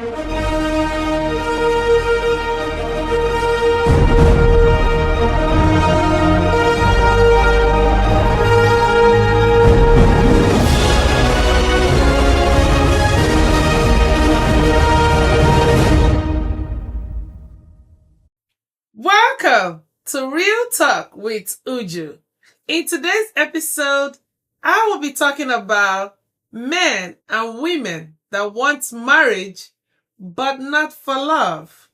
Welcome to Real Talk with Uju. In today's episode, I will be talking about men and women that want marriage but not for love.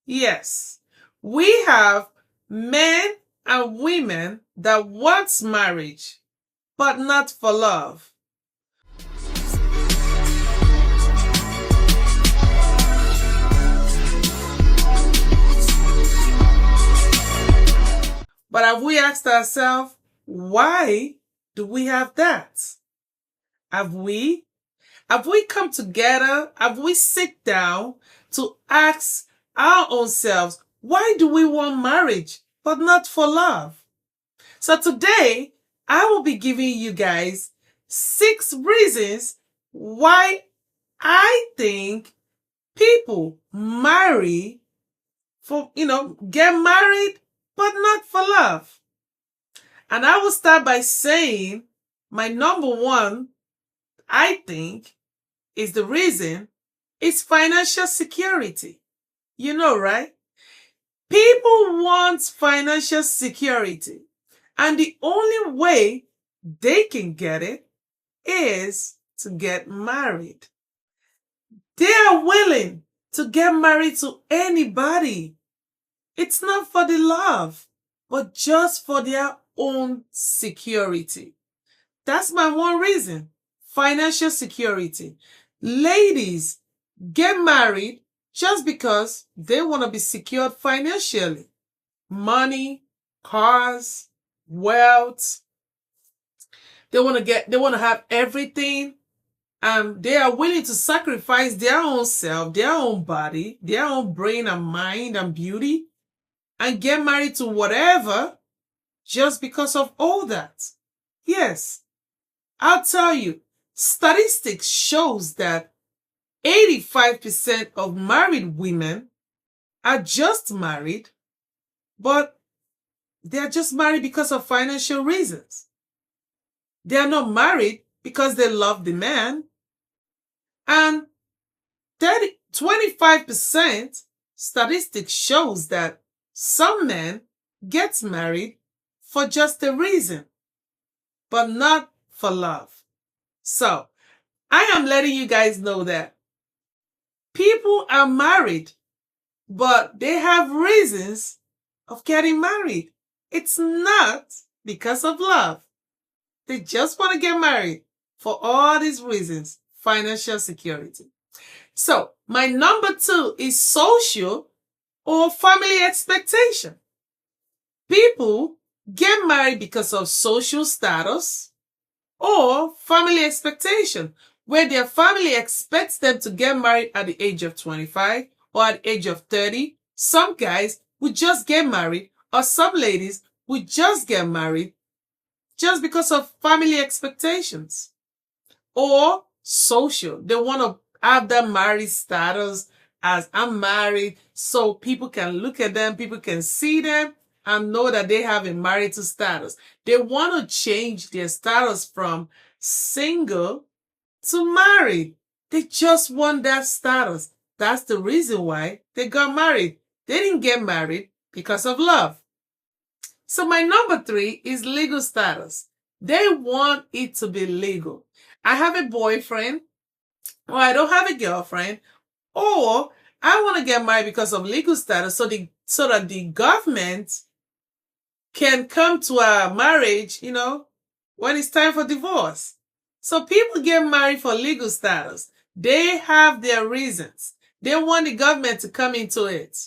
Yes, we have men and women that want marriage but not for love. But have we asked ourselves, why do we have that? Have we come together? Have we sit down to ask our own selves, why do we want marriage but not for love? So today, I will be giving you guys 6 reasons why I think people marry for, get married but not for love. And I will start by saying my number one, I think, is the reason is financial security. You know, right? People want financial security. And the only way they can get it is to get married. They are willing to get married to anybody. It's not for the love, but just for their own security. That's my one reason. Financial security. Ladies get married just because they want to be secured financially. Money, cars, wealth. They want to have everything. And they are willing to sacrifice their own self, their own body, their own brain and mind and beauty, and get married to whatever just because of all that. Yes, I'll tell you, statistics shows that 85% of married women are just married, but they are just married because of financial reasons. They are not married because they love the man. And 25% statistics shows that some men get married for just a reason, but not for love. So, I am letting you guys know that people are married, but they have reasons of getting married. It's not because of love. They just want to get married for all these reasons. Financial security. So, my number 2 is social or family expectation. People get married because of social status or family expectation, where their family expects them to get married at the age of 25 or at the age of 30. Some guys would just get married, or some ladies would just get married just because of family expectations. Or social. They want to have that married status as I'm married, so people can look at them, people can see them and know that they have a marital status. They want to change their status from single to married. They just want that status. That's the reason why they got married. They didn't get married because of love. So my number 3 is legal status. They want it to be legal. I have a boyfriend, or I don't have a girlfriend, or I want to get married because of legal status so that the government can come to our marriage, when it's time for divorce. So people get married for legal status. They have their reasons. They want the government to come into it.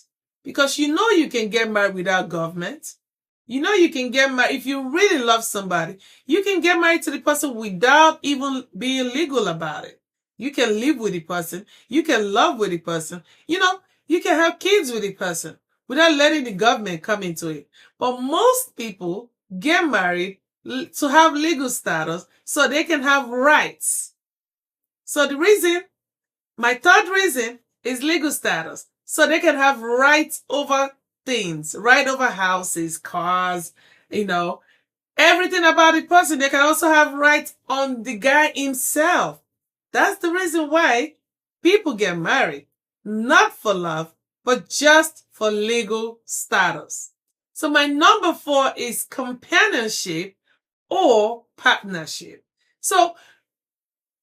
Because you can get married without government. You can get married. If you really love somebody, you can get married to the person without even being legal about it. You can live with the person. You can love with the person. You can have kids with the person without letting the government come into it. But most people get married to have legal status so they can have rights. So my third reason is legal status. So they can have rights over things, right over houses, cars, everything about the person. They can also have rights on the guy himself. That's the reason why people get married. Not for love, but just for legal status. So my number 4 is companionship or partnership. So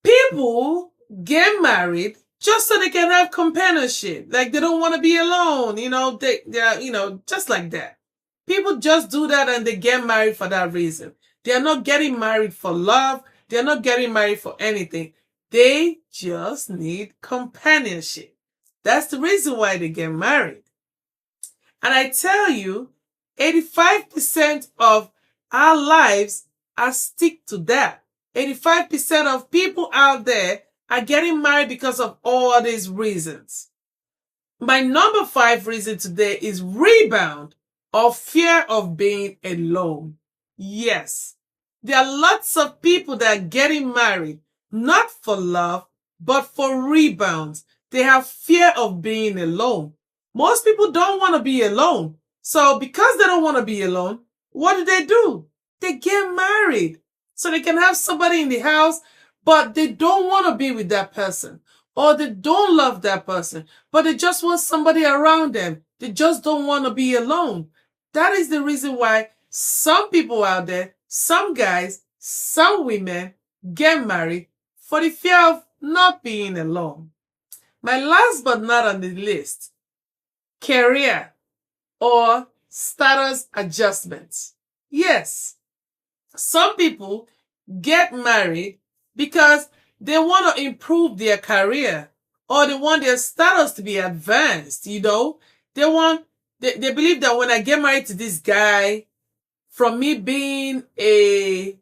people get married just so they can have companionship. Like they don't want to be alone, they're just like that. People just do that and they get married for that reason. They are not getting married for love. They're not getting married for anything. They just need companionship. That's the reason why they get married. And I tell you, 85% of our lives are stick to that. 85% of people out there are getting married because of all these reasons. My number 5 reason today is rebound or fear of being alone. Yes, there are lots of people that are getting married, not for love, but for rebounds. They have fear of being alone. Most people don't want to be alone. So because they don't want to be alone, what do? They get married so they can have somebody in the house, but they don't want to be with that person. Or they don't love that person, but they just want somebody around them. They just don't want to be alone. That is the reason why some people out there, some guys, some women get married for the fear of not being alone. My last but not on the list, career or status adjustments. Yes, some people get married because they want to improve their career or they want their status to be advanced, They believe that when I get married to this guy, from me being a,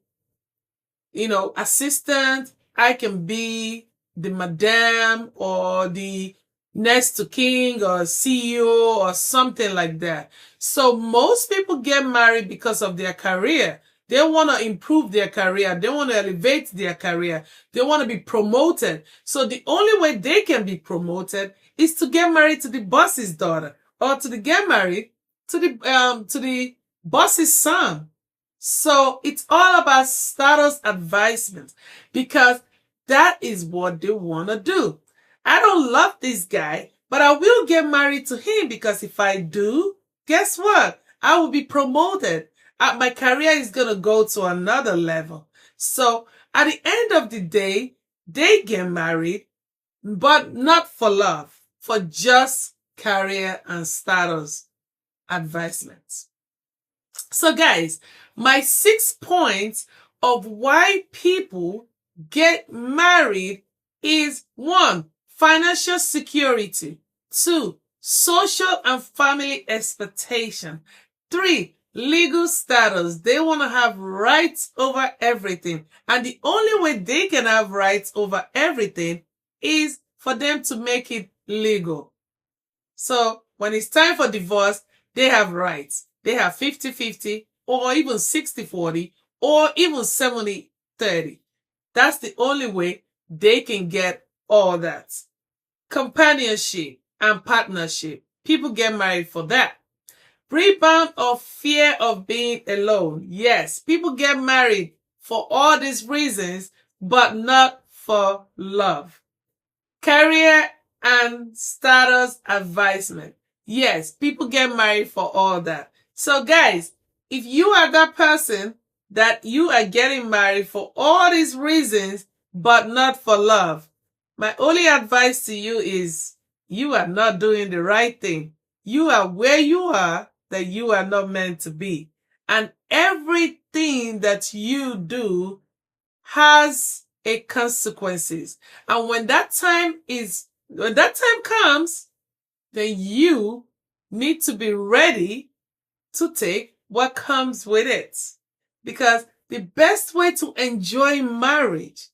assistant, I can be the madam or the next to king or CEO or something like that. So most people get married because of their career. They want to improve their career. They want to elevate their career. They want to be promoted. So the only way they can be promoted is to get married to the boss's daughter or to get married to the boss's son. So it's all about status advancement because that is what they want to do. I don't love this guy, but I will get married to him because if I do, guess what? I will be promoted. My career is going to go to another level. So at the end of the day, they get married, but not for love, for just career and status advancements. So guys, my 6 points of why people get married is 1, financial security. 2, social and family expectation. 3, legal status. They want to have rights over everything. And the only way they can have rights over everything is for them to make it legal. So when it's time for divorce, they have rights. They have 50-50 or even 60-40 or even 70-30. That's the only way they can get all that. Companionship and partnership. People get married for that. Rebound or fear of being alone. Yes, people get married for all these reasons, but not for love. Career and status advancement. Yes, people get married for all that. So guys, if you are that person that you are getting married for all these reasons, but not for love, my only advice to you is you are not doing the right thing. You are where you are that you are not meant to be. And everything that you do has a consequences. And when that time comes, then you need to be ready to take what comes with it. Because the best way to enjoy marriage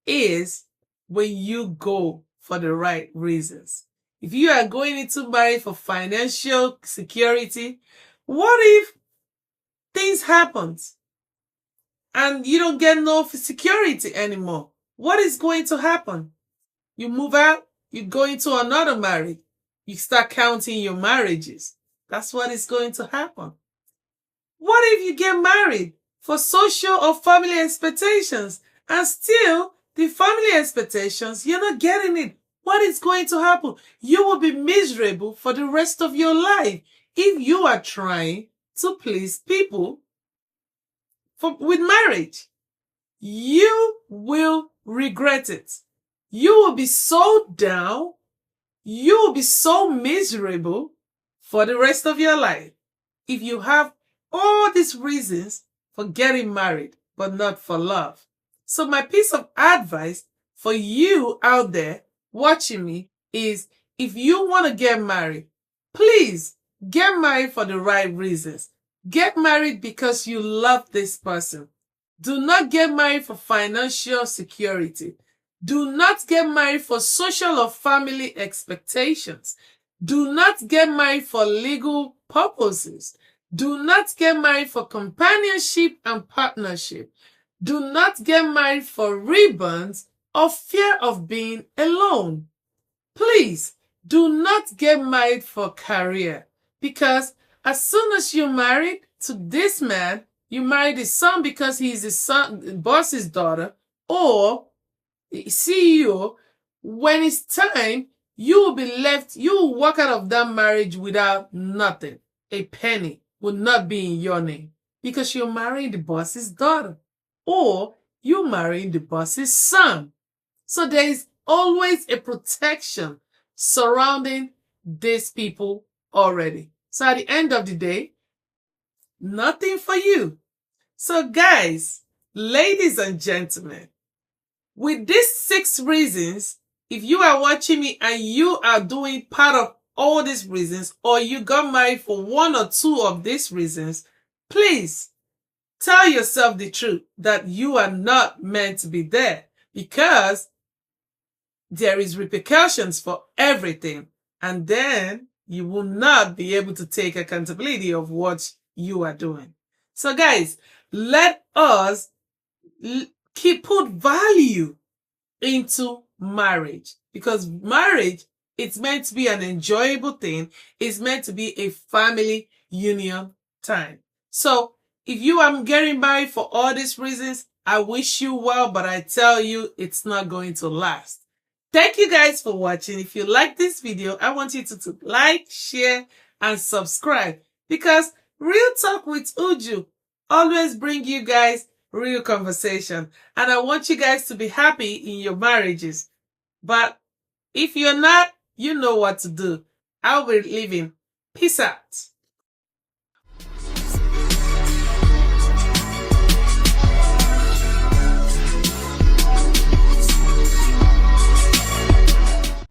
is when you go for the right reasons. If you are going into marriage for financial security, what if things happen and you don't get no security anymore? What is going to happen? You move out, you go into another marriage. You start counting your marriages. That's what is going to happen. What if you get married for social or family expectations and still the family expectations, you're not getting it? What is going to happen? You will be miserable for the rest of your life if you are trying to please people with marriage. You will regret it. You will be so down. You will be so miserable for the rest of your life if you have all these reasons for getting married, but not for love. So my piece of advice for you out there watching me is, if you want to get married, please get married for the right reasons. Get married because you love this person. Do not get married for financial security. Do not get married for social or family expectations. Do not get married for legal purposes. Do not get married for companionship and partnership. Do not get married for ribbons or fear of being alone. Please, do not get married for career, because as soon as you're married to this man, you married his son because he's his son, boss's daughter, or CEO. When it's time, you will be left, you will walk out of that marriage without nothing. A penny will not be in your name because you're marrying the boss's daughter, or you're marrying the boss's son. So there is always a protection surrounding these people already. So at the end of the day, nothing for you. So guys, ladies and gentlemen, with these 6 reasons, if you are watching me and you are doing part of all these reasons, or you got married for 1 or 2 of these reasons, please tell yourself the truth that you are not meant to be there, because there is repercussions for everything, and then you will not be able to take accountability of what you are doing. So guys, let us put value into marriage, because marriage, it's meant to be an enjoyable thing. It's meant to be a family union time. So if you are getting married for all these reasons, I wish you well, but I tell you, it's not going to last. Thank you guys for watching. If you like this video, I want you to like, share, and subscribe, because Real Talk with Uju always bring you guys real conversation. And I want you guys to be happy in your marriages. But if you're not, you know what to do. I'll be leaving. Peace out.